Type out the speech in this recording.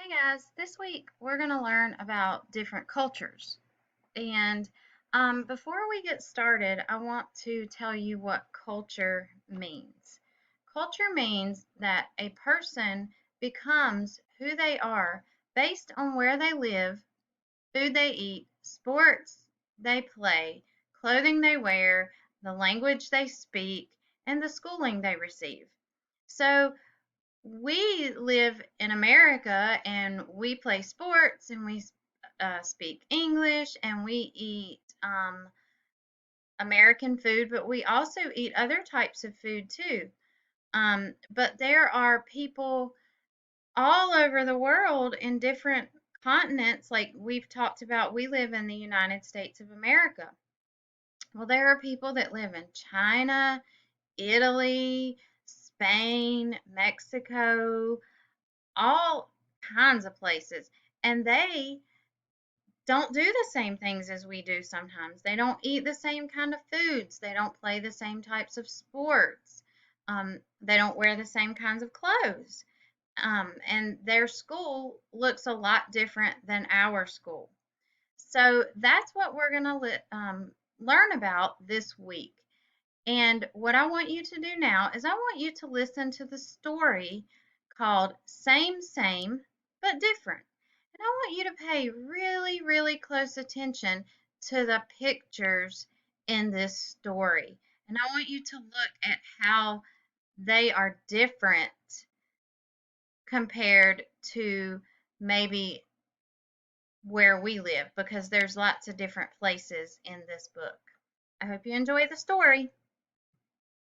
Hey guys, this week we're going to learn about different cultures. And before we get started, I want to tell you what culture means. Culture means that a person becomes who they are based on where they live, food they eat, sports they play, clothing they wear, the language they speak, and the schooling they receive. So, we live in America and we play sports and we speak English and we eat American food, but we also eat other types of food too. But there are people all over the world in different continents, like we've talked about, we live in the United States of America. Well, there are people that live in China, Italy, Spain, Mexico, all kinds of places. And they don't do the same things as we do sometimes. They don't eat the same kind of foods. They don't play the same types of sports. They don't wear the same kinds of clothes. And their school looks a lot different than our school. So that's what we're going to learn about this week. And what I want you to do now is I want you to listen to the story called Same, but Different. And I want you to pay really, really close attention to the pictures in this story. And I want you to look at how they are different compared to maybe where we live because there's lots of different places in this book. I hope you enjoy the story.